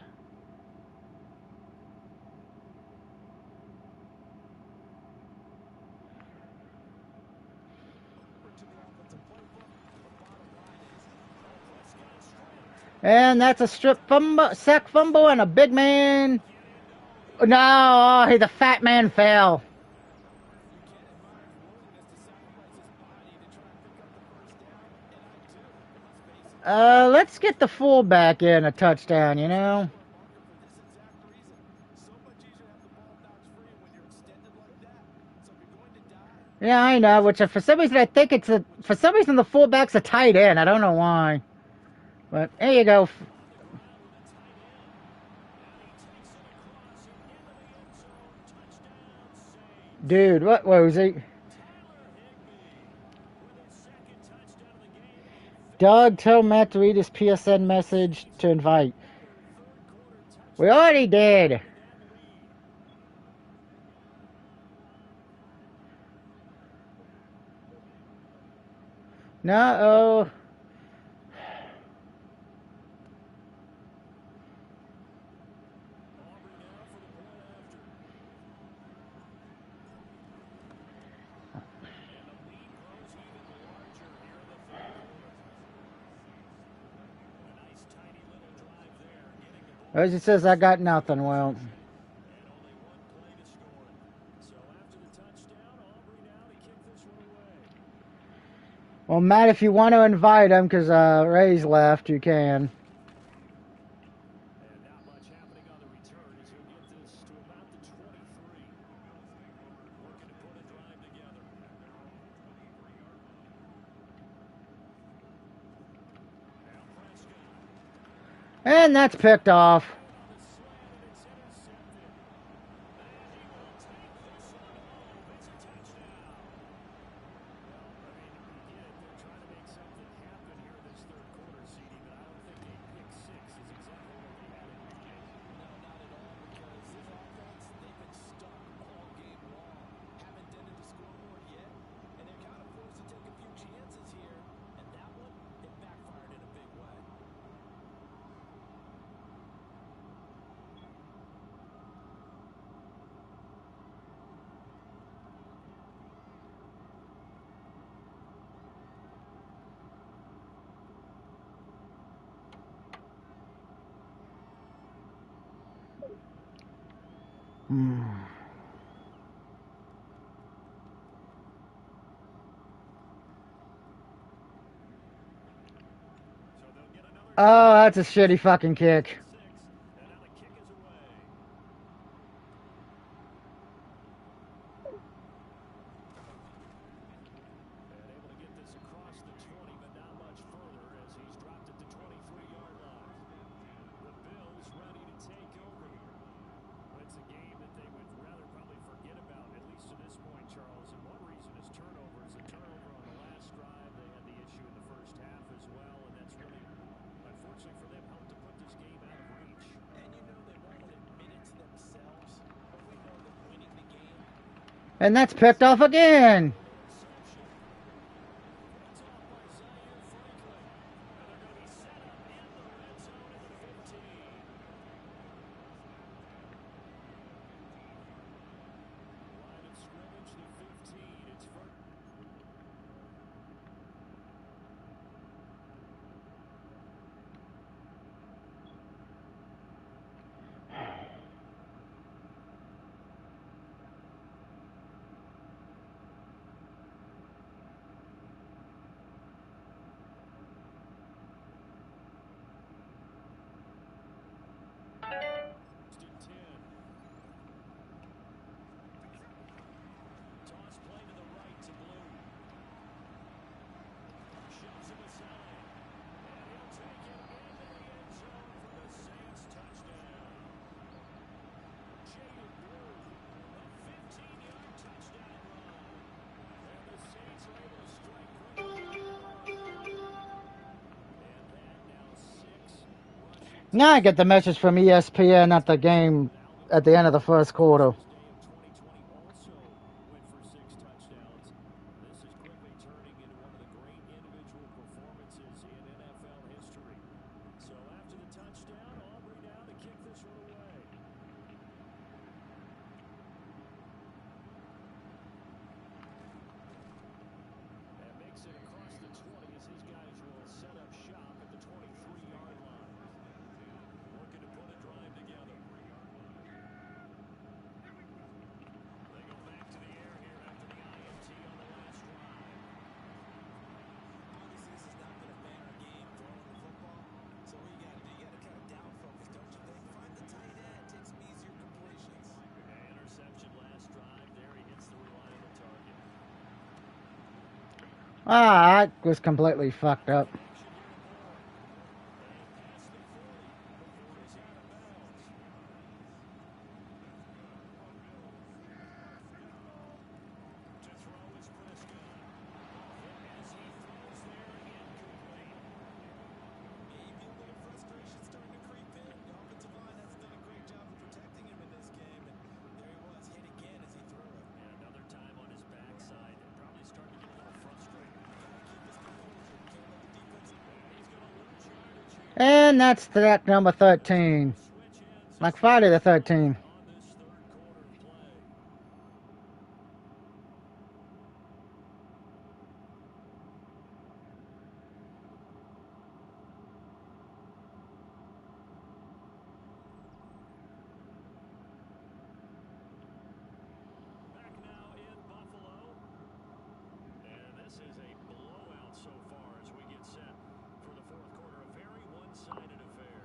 S1: And that's a strip fumble, sack fumble, and a big man. No, hey, the fat man fell. Let's get the fullback in a touchdown, you know? Yeah, I know, which for some reason I think for some reason the fullback's a tight end. I don't know why. But there you go. Dude, what was he? Doug, tell Matt to read his PSN message to invite. We already did. No. As it says, I got nothing. Well. Well, Matt, if you want to invite him, because Ray's left, you can.
S4: And not much happening on the return as he'll get this to about the 23. Working to put a drive together. Now Prescott.
S1: And that's picked off. Hmm.
S4: So they'll get another
S1: Oh, that's a shitty fucking kick.
S4: 6, and now the kick is away. And able to get this across the 20, but not much further as he's dropped it to 23-yard line. The Bills ready to take over here. It's a game that they would rather probably forget about, at least to this point, Charles. And one reason is turnovers. A turnover on the last drive. They had the issue in the first half as well, and that's really, unfortunately for them, helped to put this game out of reach.
S5: And you know they won't admit it to themselves, but we know that winning the game.
S1: And that's picked off again.
S4: Interception. Picked off by Zaire Franklin. And they're going to be set up in the red zone at the 15. Line of scrimmage, the 15. It's first. And 10. Toss play to the right to Blue. Shoves him aside. And he'll take it into the end zone for the Saints touchdown. Jaden Blue, a 15-yard touchdown run. And the Saints are able to strike quickly. And that now 6 rushing.
S1: Now I get the message from ESPN at the game at the end of the first quarter.
S4: His day of 2020 also went for 6 touchdowns. This is quickly turning into one of the great individual performances in NFL history. So after the touchdown, Aubrey now to kick this one away. And makes it across the 20 as his guys will set up shop at the 23-yard line. Looking to put a drive together. They go back to the air here after the INT on the last drive.
S5: Obviously, this has not been a banner game throwing the football. So what you got to do? You got to kind of down focus, don't you think? Find the tight end, take some easier completions.
S4: Interception last drive. There he hits the reliable target.
S1: Ah, that was completely fucked up.
S4: Action here at Moore. And past the 40 before he's out of bounds. To throw is Prescott. Hit as he throws there, incomplete.
S5: Maybe a little frustration starting to creep in. The offensive line hasn't done a great job of protecting him in this game. And there he was, hit again as he threw it.
S4: And another time on his backside. Probably starting to get a little frustrated.
S5: Keep his composure. Can't let the defense.
S4: He's going to lose yardage here.
S1: And that's track number 13.
S4: Switch ends
S1: Like Friday the 13th.
S4: on this third quarter of play. Back now in Buffalo. And this is a blowout so far as we get set for the fourth quarter. A very one-sided affair.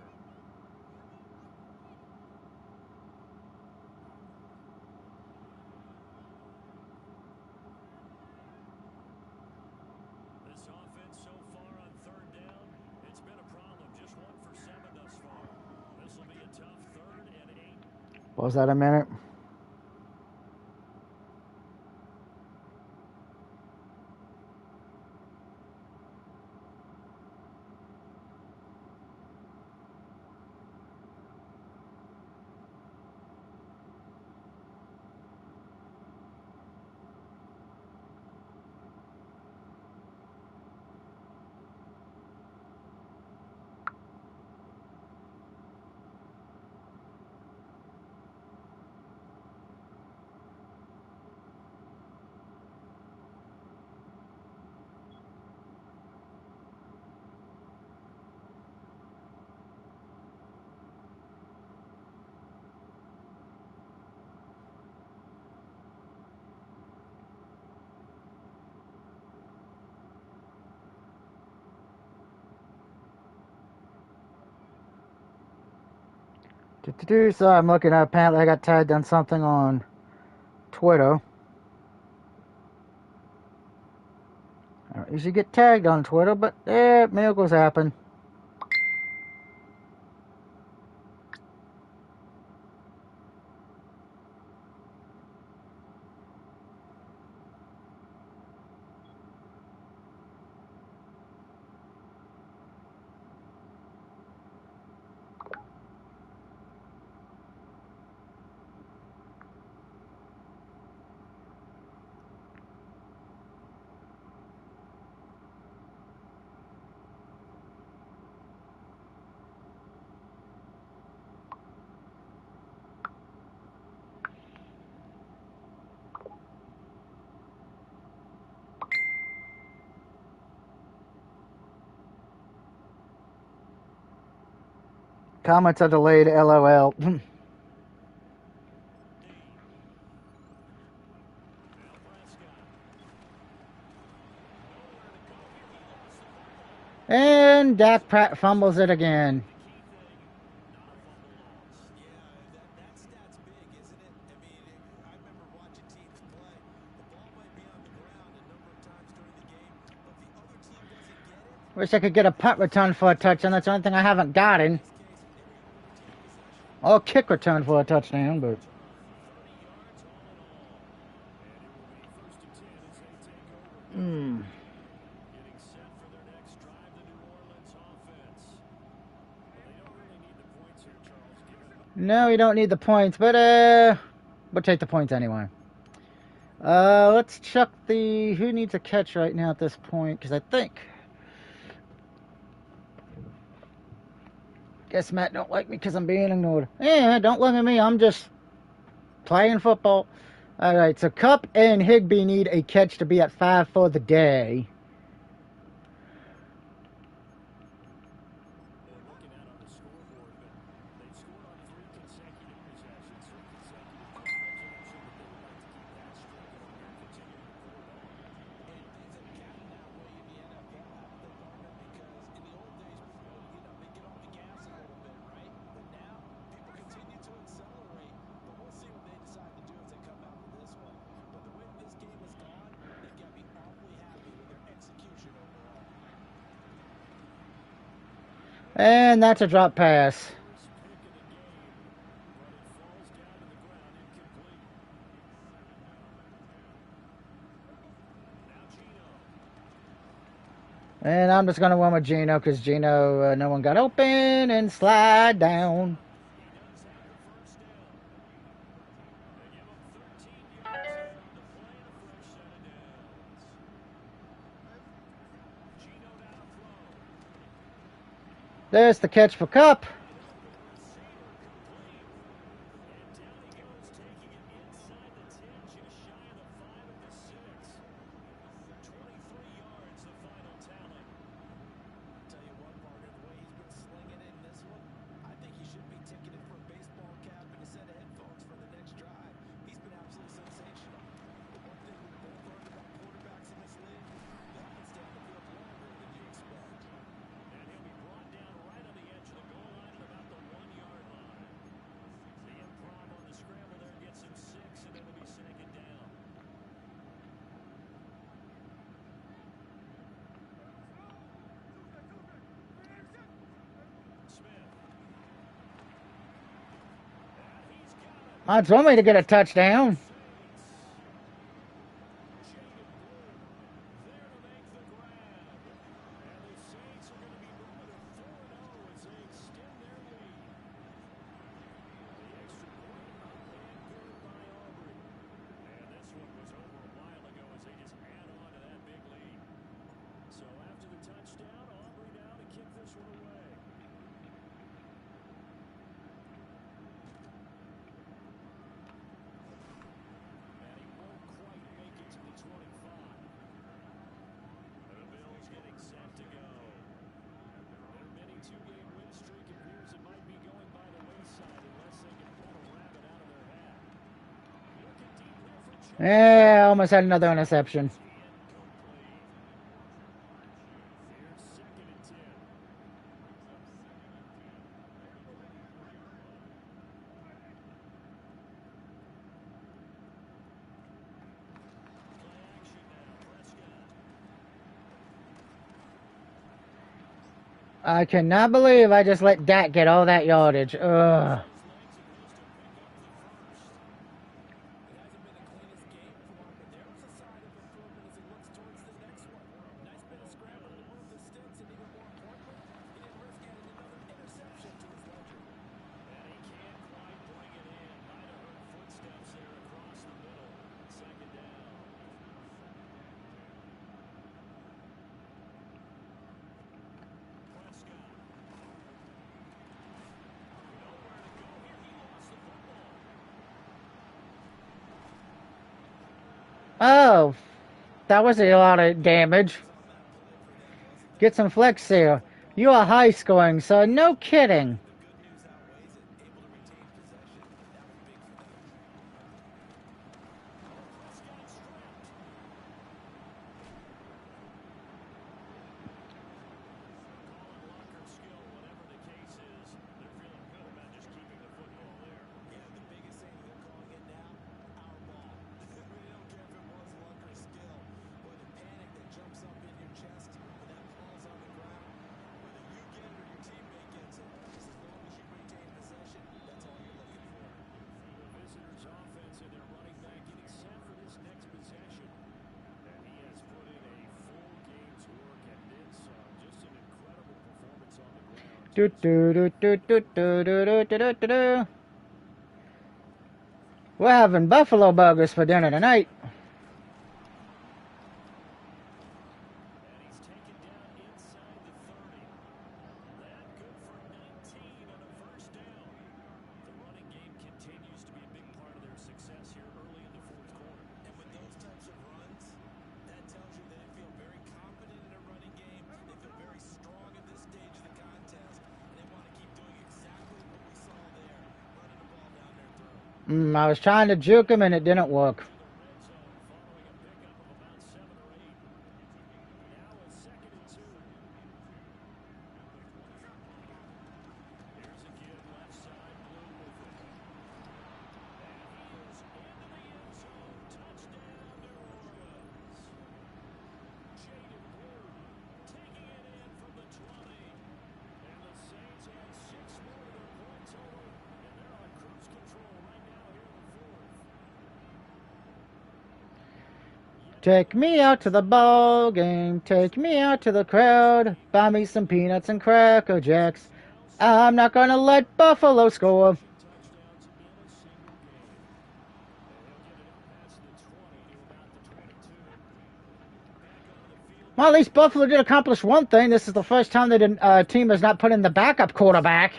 S4: This offense so far on third down, it's been a problem. Just 1 for 7 thus far. This will be a tough 3rd and 8.
S1: What was that, a minute? So I'm looking at, apparently I got tagged on something on Twitter. I don't usually get tagged on Twitter, but miracles happen. Comments are delayed, LOL. And Dak Pratt fumbles it again.
S5: Yeah, that stat's big, isn't it? I mean, I remember watching teams play. The ball might be on the ground a number of times during the game, but if the other team doesn't get it,
S1: Wish I could get a punt return for a touchdown. That's the only thing I haven't gotten.
S5: in this case, they were able to retain possession.
S1: Or kick return for a touchdown, but
S4: 30 yards all in all. And it will be 1st and 10 as they take over. Getting set for their next drive, the New Orleans offense. Well, they don't really need the points here, Charles, given
S1: no, we don't need the points, but we'll take the points anyway. Let's check the who needs a catch right now at this point, because I think guess Matt don't like me because I'm being ignored. Yeah, don't look at me. I'm just playing football. All right, so Cup and Higbee need a catch to be at 5 for the day.
S4: looking at on the scoreboard, but they've scored on 3 consecutive possessions, 3 consecutive drives, and I'm sure that they would like to keep that streak going here and continue to move forward on.
S5: And things have gotten that way in the NFL, haven't they, partner? Because in the old days, they get off the gas a little bit, right? But now, people continue to accelerate. But we'll see what they decide to do as they come out with this one. But the way this game has gone, they've got to be awfully happy with their execution overall.
S1: And that's a drop pass.
S4: First pick of the game, but it falls down to the ground incomplete. Now Gino.
S1: And I'm just going to run with Gino because Gino, no one got open and slide down.
S4: He does have the first down. They give him 13 yards on the play and a fresh set of downs. Gino down to throw.
S1: There's the catch for Cup.
S4: Receiver complete. And down he goes, taking it inside the 10, just shy of the 5 at the 6. 23 yards, the final tally.
S5: Tell you what, partner, the way he's been slinging it in this one, I think he should be ticketed for a baseball cap and a set of headphones for the next drive. He's been absolutely sensational. But one thing we've both learned about quarterbacks in this league, they often stay on the field longer than you expect.
S4: And he'll be brought down right on the edge of the goal line at about the 1-yard line. The improv on the scramble there gets him 6, and it'll be 2nd down. Smith. And he's got it.
S1: That's one way to get a touchdown.
S4: Saints. Jacob Blue there to make the grab. And the Saints are going to be moving to 4-0 as they extend their lead. The extra point up and good by Aubrey. And this one was over a while ago as they just add on to that big lead. So after the touchdown, Aubrey now to kick this one away. And he won't quite make it to the 25. The Bills getting set to go. Their mini 2-game win streak appears it might be going by the wayside unless they can pull a rabbit out of their hat. Looking deep here for Jones.
S1: Yeah, almost had another interception.
S4: Incomplete. Here's 2nd and 10.
S1: I cannot believe I just let Dak get all that yardage. Ugh. Oh, that was a lot of damage. Get some flex here. You are high scoring, so no kidding. Do do do do do do do do do do do. We're having buffalo burgers for dinner tonight. I was trying to juke him and it didn't work. Take me out to the ball game, take me out to the crowd, buy me some peanuts and Cracker Jacks. I'm not gonna let Buffalo score. Well, at least Buffalo did accomplish one thing. This is the first time that a team has not put in the backup quarterback.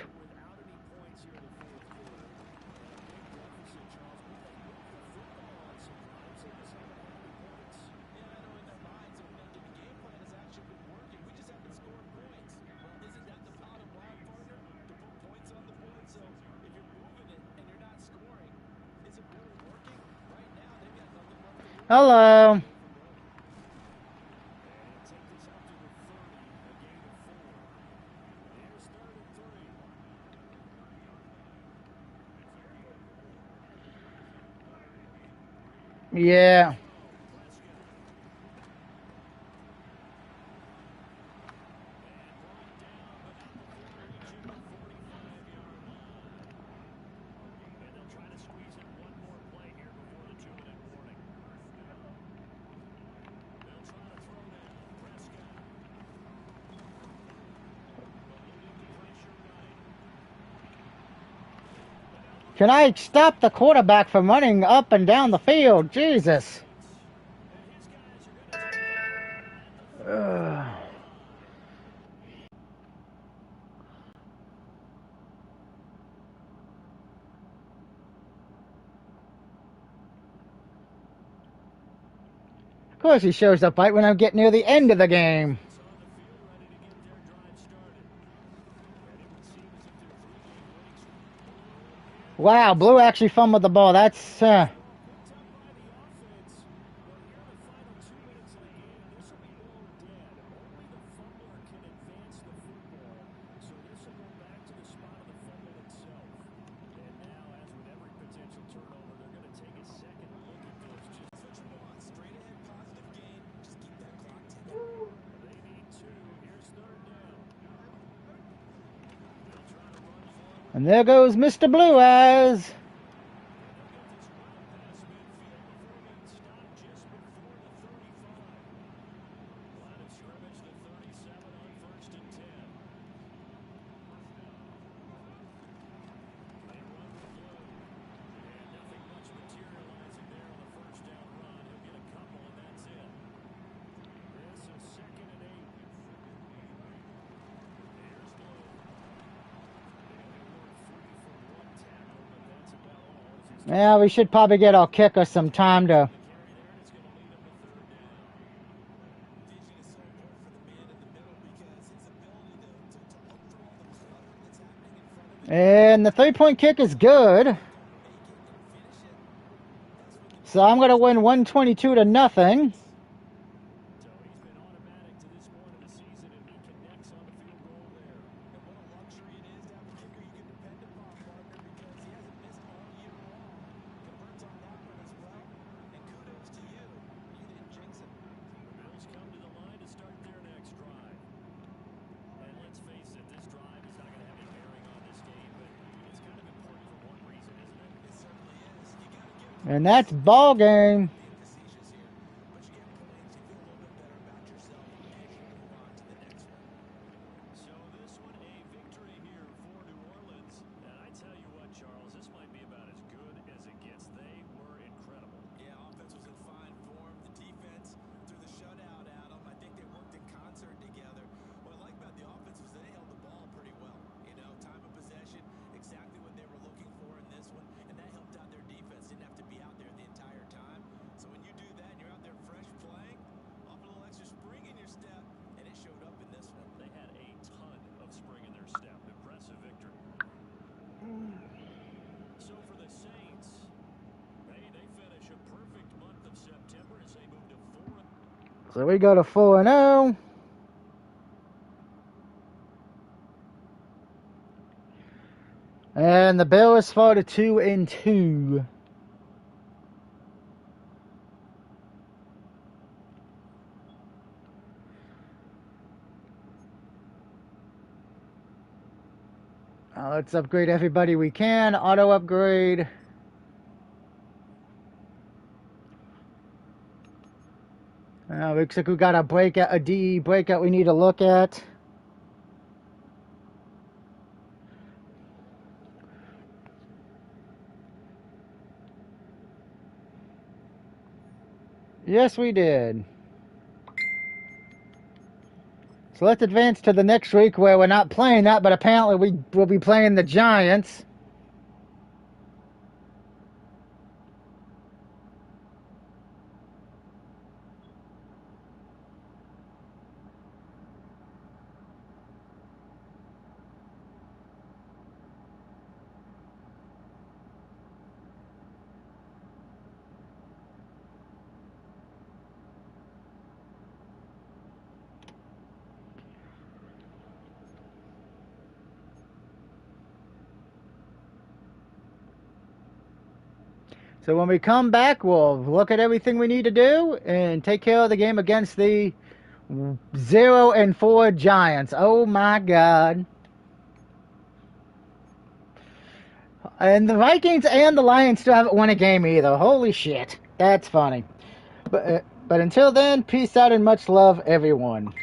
S1: Hello. Yeah. Can I stop the quarterback from running up and down the field? Jesus. Ugh. Of course he shows up right when I'm getting near the end of the game. Wow, Blue actually fumbled the ball. That's And there goes Mr. Blue Eyes. Yeah, we should probably get our kicker some time to... And the three-point kick is good. So I'm going to win 122 to nothing. And that's ball game.
S4: So this one a victory here for New Orleans. And I tell you what, Charles, this might be about as good as it gets. They were incredible.
S5: Yeah, offense was in fine form. The defense threw the shutout at them. I think they worked in concert together. What I like about the offense was they held the ball pretty well. You know, time of possession, exactly what they were looking for in this one, and that helped out their defense. Didn't have to be out there the entire time. So when you do that and you're out there fresh playing, off a little extra spring in your step, and it showed up in this one.
S4: They had a ton of spring in their step. Impressive victory. So for the Saints, they finish a perfect month of September as they move to 4.
S1: So we go to 4-0. And the Bills fall to 2-2. Let's upgrade everybody we can. Auto upgrade. Looks like we got a DE breakout we need to look at. Yes, we did. So let's advance to the next week where we're not playing that, but apparently we will be playing the Giants. So when we come back, we'll look at everything we need to do and take care of the game against the 0-4 Giants. Oh my God. And the Vikings and the Lions still haven't won a game either. Holy shit. That's funny. But until then, peace out and much love, everyone.